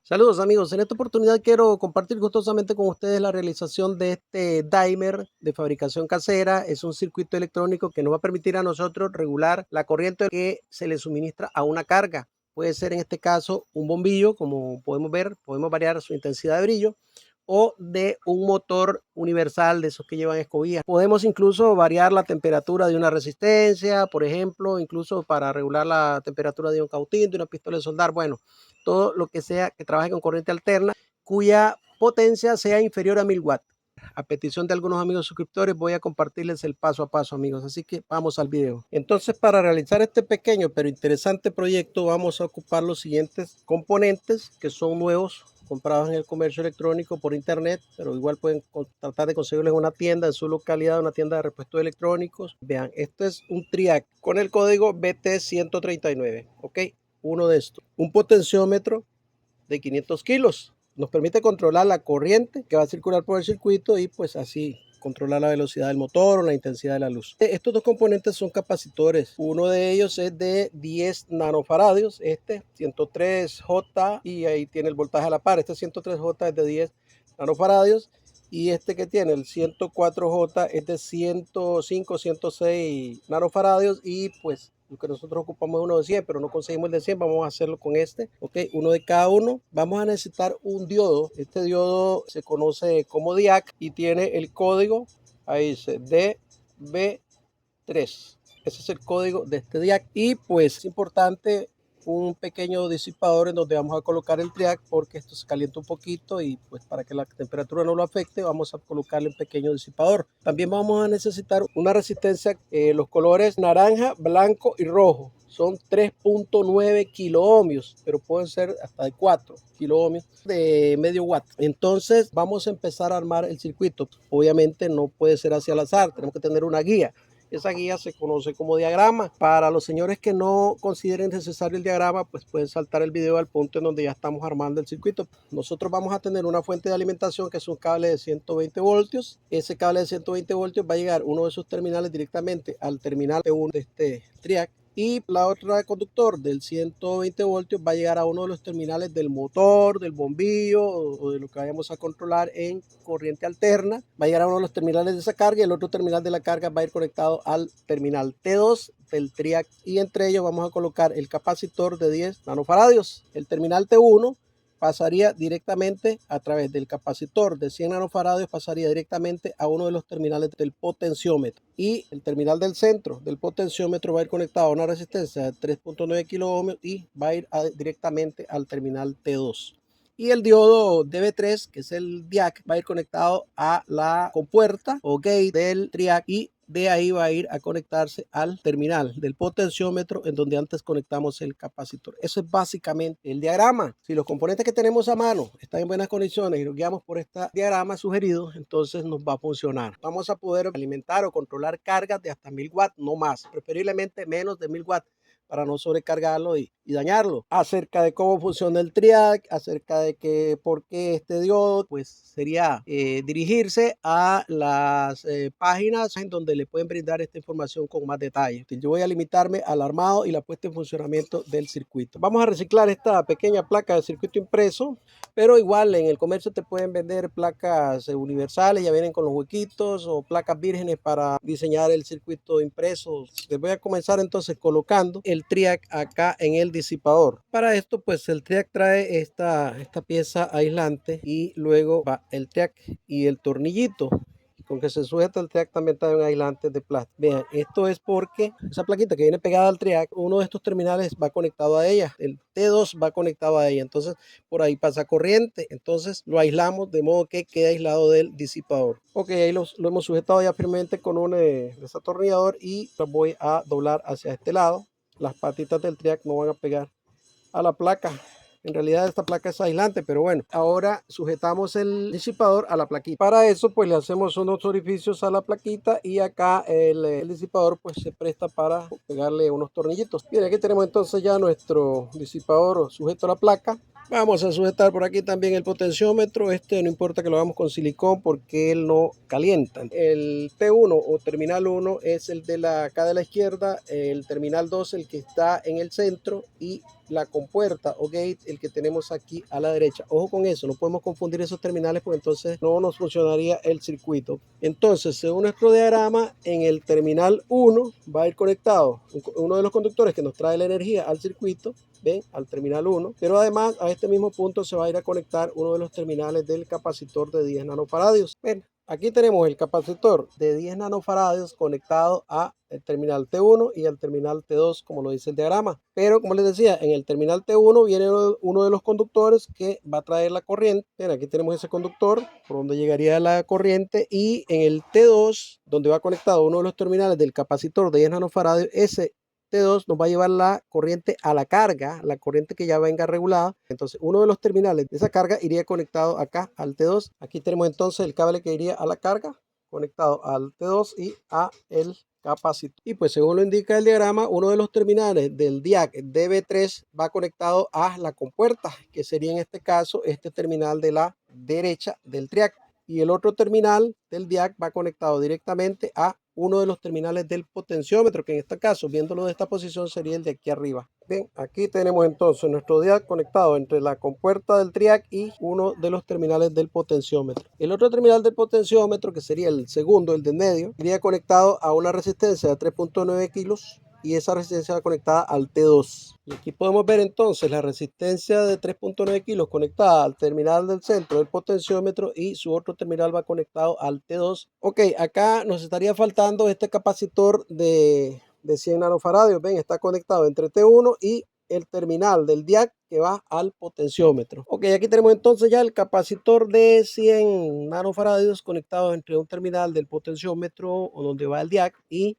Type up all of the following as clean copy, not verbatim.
Saludos amigos, en esta oportunidad quiero compartir gustosamente con ustedes la realización de este dimer de fabricación casera. Es un circuito electrónico que nos va a permitir a nosotros regular la corriente que se le suministra a una carga. Puede ser en este caso un bombillo, como podemos ver, podemos variar su intensidad de brillo, o de un motor universal de esos que llevan escobillas. Podemos incluso variar la temperatura de una resistencia, por ejemplo, incluso para regular la temperatura de un cautín, de una pistola de soldar. Bueno, todo lo que sea que trabaje con corriente alterna cuya potencia sea inferior a 1000 watts. A petición de algunos amigos suscriptores voy a compartirles el paso a paso, amigos, así que vamos al video. Entonces, para realizar este pequeño pero interesante proyecto vamos a ocupar los siguientes componentes que son nuevos, comprados en el comercio electrónico por internet, pero igual pueden tratar de conseguirlos en una tienda en su localidad, una tienda de repuestos electrónicos. Vean, este es un triac con el código BT139, ok, uno de estos, un potenciómetro de 500 kilos. Nos permite controlar la corriente que va a circular por el circuito y pues así controlar la velocidad del motor o la intensidad de la luz. Estos dos componentes son capacitores. Uno de ellos es de 10 nanofaradios, este 103J, y ahí tiene el voltaje a la par. Este 103J es de 10 nanofaradios y este que tiene el 104J es de 105, 106 nanofaradios, y pues lo que nosotros ocupamos es uno de 100, pero no conseguimos el de 100, vamos a hacerlo con este, ok, uno de cada uno. Vamos a necesitar un diodo. Este diodo se conoce como DIAC y tiene el código, ahí dice DB3. Ese es el código de este DIAC. Y pues es importante un pequeño disipador en donde vamos a colocar el triac, porque esto se calienta un poquito y pues para que la temperatura no lo afecte vamos a colocarle un pequeño disipador. También vamos a necesitar una resistencia, los colores naranja, blanco y rojo. Son 3.9 kilo ohmios, pero pueden ser hasta de 4 kilo ohmios de medio watt. Entonces vamos a empezar a armar el circuito. Obviamente no puede ser así al azar, tenemos que tener una guía. Esa guía se conoce como diagrama. Para los señores que no consideren necesario el diagrama, pues pueden saltar el video al punto en donde ya estamos armando el circuito. Nosotros vamos a tener una fuente de alimentación que es un cable de 120 voltios. Ese cable de 120 voltios va a llegar uno de sus terminales directamente al terminal T1 de este triac, y la otra conductor del 120 voltios va a llegar a uno de los terminales del motor, del bombillo o de lo que vayamos a controlar en corriente alterna. Va a llegar a uno de los terminales de esa carga, y el otro terminal de la carga va a ir conectado al terminal T2 del triac, y entre ellos vamos a colocar el capacitor de 10 nanofaradios. El terminal T1 pasaría directamente a través del capacitor de 100 nanofaradios, pasaría directamente a uno de los terminales del potenciómetro, y el terminal del centro del potenciómetro va a ir conectado a una resistencia de 3.9 kilo ohmios y va a ir directamente al terminal T2. Y el diodo DB3, que es el DIAC, va a ir conectado a la compuerta o gate del triac, y de ahí va a ir a conectarse al terminal del potenciómetro en donde antes conectamos el capacitor. Eso es básicamente el diagrama. Si los componentes que tenemos a mano están en buenas condiciones y nos guiamos por este diagrama sugerido, entonces nos va a funcionar. Vamos a poder alimentar o controlar cargas de hasta 1000 watts, no más, preferiblemente menos de 1000 watts, para no sobrecargarlo y dañarlo. Acerca de cómo funciona el triac, acerca de que por qué este diodo, pues sería dirigirse a las páginas en donde le pueden brindar esta información con más detalle. Yo voy a limitarme al armado y la puesta en funcionamiento del circuito. Vamos a reciclar esta pequeña placa de circuito impreso, pero igual en el comercio te pueden vender placas universales, ya vienen con los huequitos, o placas vírgenes para diseñar el circuito impreso. Les voy a comenzar entonces colocando el triac acá en el disipador. Para esto pues el triac trae esta pieza aislante, y luego va el triac y el tornillito con que se sujeta el triac también trae un aislante de plástico. Vean, esto es porque esa plaquita que viene pegada al triac, uno de estos terminales va conectado a ella, el T2 va conectado a ella, entonces por ahí pasa corriente, entonces lo aislamos de modo que quede aislado del disipador. Ok, ahí lo hemos sujetado ya firmemente con un desatornillador, y lo voy a doblar hacia este lado. Las patitas del triac no van a pegar a la placa. En realidad esta placa es aislante, pero bueno, ahora sujetamos el disipador a la plaquita. Para eso pues le hacemos unos orificios a la plaquita, y acá el disipador pues se presta para pegarle unos tornillitos. Bien, aquí tenemos entonces ya nuestro disipador sujeto a la placa. Vamos a sujetar por aquí también el potenciómetro. Este no importa que lo hagamos con silicón porque él no calienta. El T1 o terminal 1 es el de acá de la izquierda, el terminal 2 el que está en el centro, y la compuerta o gate, el que tenemos aquí a la derecha. Ojo con eso, no podemos confundir esos terminales porque entonces no nos funcionaría el circuito. Entonces, según nuestro diagrama, en el terminal 1 va a ir conectado uno de los conductores que nos trae la energía al circuito, ven, al terminal 1, pero además a este mismo punto se va a ir a conectar uno de los terminales del capacitor de 10 nanofaradios. Ven, aquí tenemos el capacitor de 10 nanofaradios conectado a el terminal T1 y al terminal T2, como lo dice el diagrama. Pero como les decía, en el terminal T1 viene uno de los conductores que va a traer la corriente. Ven, aquí tenemos ese conductor por donde llegaría la corriente, y en el T2, donde va conectado uno de los terminales del capacitor de 10 nanofaradios, ese T2 nos va a llevar la corriente a la carga, la corriente que ya venga regulada. Entonces uno de los terminales de esa carga iría conectado acá al T2. Aquí tenemos entonces el cable que iría a la carga conectado al T2 y a el capacitor. Y pues según lo indica el diagrama, uno de los terminales del DIAC DB3 va conectado a la compuerta, que sería en este caso este terminal de la derecha del TRIAC. Y el otro terminal del DIAC va conectado directamente a uno de los terminales del potenciómetro, que en este caso, viéndolo de esta posición, sería el de aquí arriba. Bien, aquí tenemos entonces nuestro DIAC conectado entre la compuerta del TRIAC y uno de los terminales del potenciómetro. El otro terminal del potenciómetro, que sería el segundo, el de medio, iría conectado a una resistencia de 3.9 kilos, y esa resistencia va conectada al T2. Y aquí podemos ver entonces la resistencia de 3.9 kilos conectada al terminal del centro del potenciómetro, y su otro terminal va conectado al T2. Ok, acá nos estaría faltando este capacitor de 100 nanofaradios. Ven, está conectado entre T1 y el terminal del DIAC que va al potenciómetro. Ok, aquí tenemos entonces ya el capacitor de 100 nanofaradios conectado entre un terminal del potenciómetro, o donde va el DIAC, y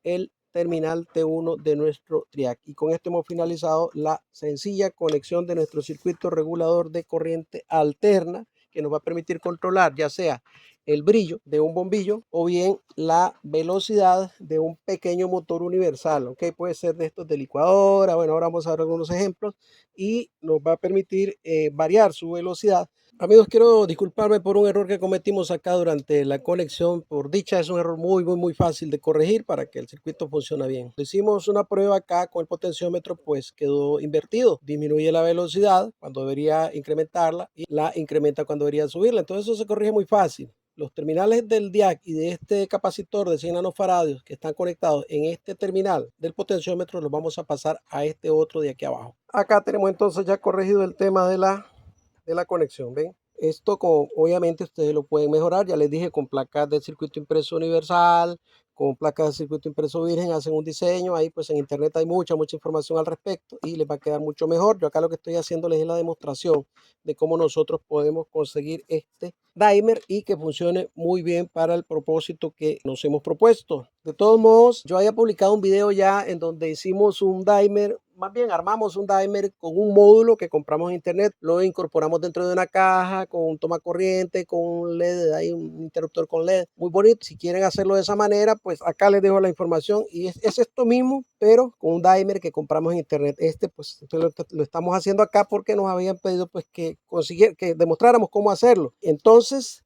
el terminal T1 de nuestro TRIAC. Y con esto hemos finalizado la sencilla conexión de nuestro circuito regulador de corriente alterna, que nos va a permitir controlar ya sea el brillo de un bombillo o bien la velocidad de un pequeño motor universal. Ok, puede ser de estos de licuadora. Bueno, ahora vamos a ver algunos ejemplos, y nos va a permitir variar su velocidad. Amigos, quiero disculparme por un error que cometimos acá durante la conexión. Por dicha, es un error muy fácil de corregir para que el circuito funcione bien. Hicimos una prueba acá con el potenciómetro, pues quedó invertido. Disminuye la velocidad cuando debería incrementarla y la incrementa cuando debería subirla. Entonces eso se corrige muy fácil. Los terminales del DIAC y de este capacitor de 100 nanofaradios que están conectados en este terminal del potenciómetro los vamos a pasar a este otro de aquí abajo. Acá tenemos entonces ya corregido el tema de la conexión. Ven, esto obviamente ustedes lo pueden mejorar. Ya les dije, con placas de circuito impreso universal, con placas de circuito impreso virgen, hacen un diseño. Ahí pues en internet hay mucha información al respecto y les va a quedar mucho mejor. Yo acá lo que estoy haciéndoles es la demostración de cómo nosotros podemos conseguir este dimer y que funcione muy bien para el propósito que nos hemos propuesto. De todos modos, yo había publicado un video ya en donde hicimos un dimer. Más bien armamos un dimer con un módulo que compramos en internet, lo incorporamos dentro de una caja con un toma corriente, con un LED, hay un interruptor con LED, muy bonito. Si quieren hacerlo de esa manera, pues acá les dejo la información, y es esto mismo, pero con un dimer que compramos en internet. Pues lo estamos haciendo acá porque nos habían pedido pues que demostráramos cómo hacerlo. Entonces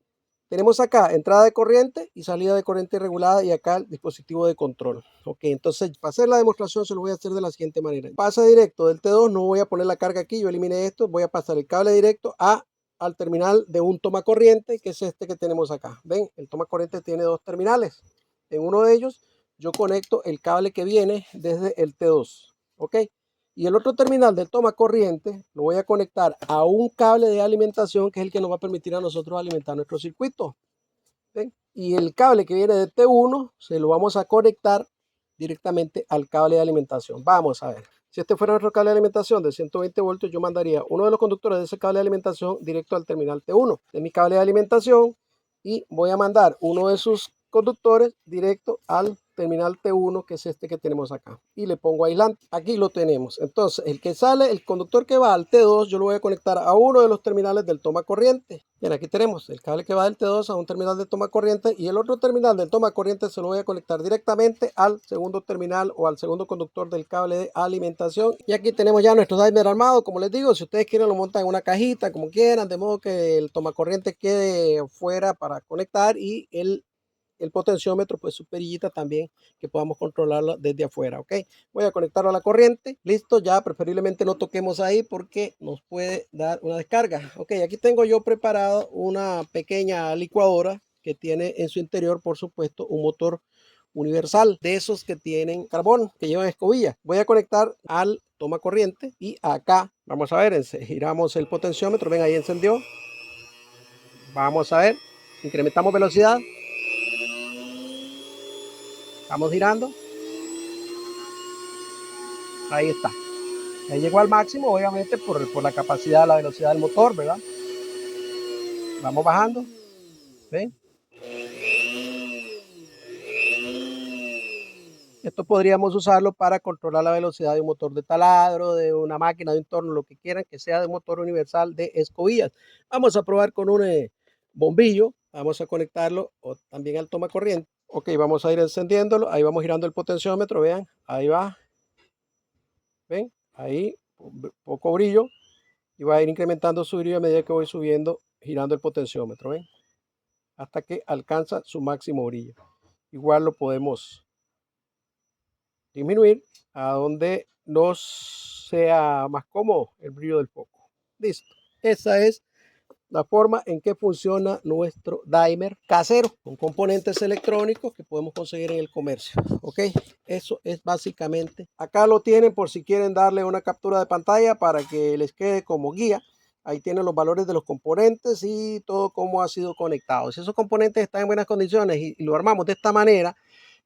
tenemos acá entrada de corriente y salida de corriente regulada, y acá el dispositivo de control. Ok, entonces para hacer la demostración se lo voy a hacer de la siguiente manera. Pasa directo del T2, no voy a poner la carga aquí, yo eliminé esto, voy a pasar el cable directo al terminal de un toma corriente, que es este que tenemos acá. Ven, el toma corriente tiene dos terminales. En uno de ellos yo conecto el cable que viene desde el T2. Ok, y el otro terminal del toma corriente lo voy a conectar a un cable de alimentación, que es el que nos va a permitir a nosotros alimentar nuestro circuito. ¿Ven? Y el cable que viene de T1 se lo vamos a conectar directamente al cable de alimentación. Vamos a ver. Si este fuera nuestro cable de alimentación de 120 voltios, yo mandaría uno de los conductores de ese cable de alimentación directo al terminal T1 de mi cable de alimentación, y voy a mandar uno de sus conductores directo al terminal T1, que es este que tenemos acá, y le pongo aislante. Aquí lo tenemos. Entonces el que sale, el conductor que va al T2, yo lo voy a conectar a uno de los terminales del toma corriente. Bien, aquí tenemos el cable que va del T2 a un terminal de toma corriente, y el otro terminal del toma corriente se lo voy a conectar directamente al segundo terminal o al segundo conductor del cable de alimentación. Y aquí tenemos ya nuestro dimer armado. Como les digo, si ustedes quieren lo montan en una cajita como quieran, de modo que el toma corriente quede fuera para conectar y el el potenciómetro, pues su perillita también, que podamos controlarla desde afuera, ¿ok? Voy a conectarlo a la corriente, listo, ya preferiblemente no toquemos ahí porque nos puede dar una descarga. Ok, aquí tengo yo preparado una pequeña licuadora que tiene en su interior, por supuesto, un motor universal de esos que tienen carbón, que llevan escobilla. Voy a conectar al toma corriente y acá vamos a ver, giramos el potenciómetro, ven ahí encendió. Vamos a ver, incrementamos velocidad, estamos girando, ahí está. Ya llegó al máximo, obviamente por la capacidad, la velocidad del motor, ¿verdad? Vamos bajando, ¿ven? Esto podríamos usarlo para controlar la velocidad de un motor de taladro, de una máquina de un torno, lo que quieran que sea de motor universal de escobillas. Vamos a probar con un bombillo, vamos a conectarlo también al toma corriente. Ok, vamos a ir encendiéndolo, ahí vamos girando el potenciómetro, vean, ahí va, ven, ahí, poco brillo, y va a ir incrementando su brillo a medida que voy subiendo, girando el potenciómetro, ven, hasta que alcanza su máximo brillo. Igual lo podemos disminuir a donde nos sea más cómodo el brillo del foco. Listo. Esa es la forma en que funciona nuestro dimer casero con componentes electrónicos que podemos conseguir en el comercio. Ok, eso es básicamente. Acá lo tienen por si quieren darle una captura de pantalla para que les quede como guía. Ahí tienen los valores de los componentes y todo cómo ha sido conectado. Si esos componentes están en buenas condiciones y lo armamos de esta manera,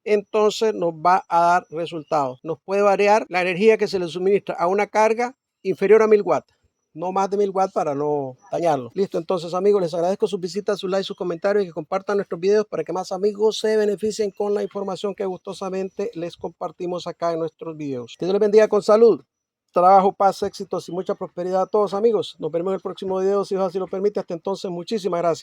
entonces nos va a dar resultados. Nos puede variar la energía que se le suministra a una carga inferior a 1000 watts. No más de 1000 watts para no dañarlo. Listo, entonces amigos, les agradezco sus visitas, sus likes, sus comentarios y que compartan nuestros videos para que más amigos se beneficien con la información que gustosamente les compartimos acá en nuestros videos. Que Dios les bendiga con salud, trabajo, paz, éxitos y mucha prosperidad a todos amigos. Nos vemos en el próximo video si Dios así lo permite. Hasta entonces, muchísimas gracias.